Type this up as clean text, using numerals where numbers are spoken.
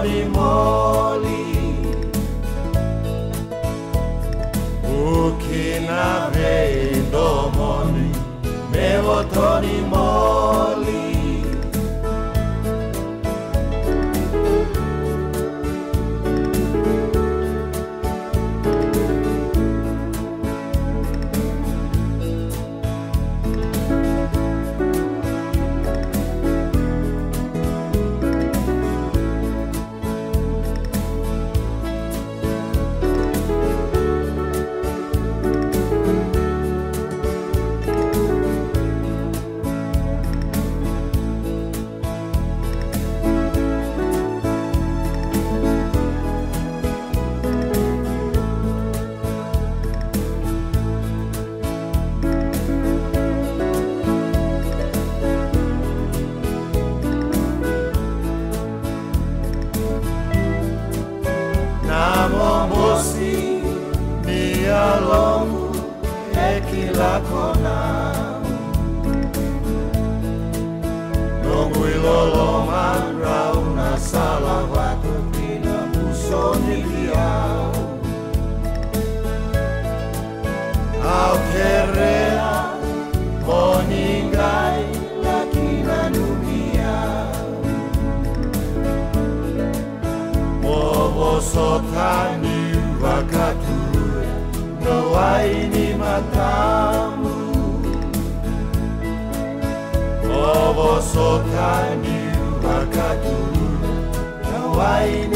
Tony Moli Ukina vendo moni Mevo Tony Moli Momosi mia longu ekila konamu Nongu ilolo manra una sala watu kina musoni liao Au kerea moningai lakina numia Movo sotani Wakatura no aini matamu Movo sotani Wakatura no aini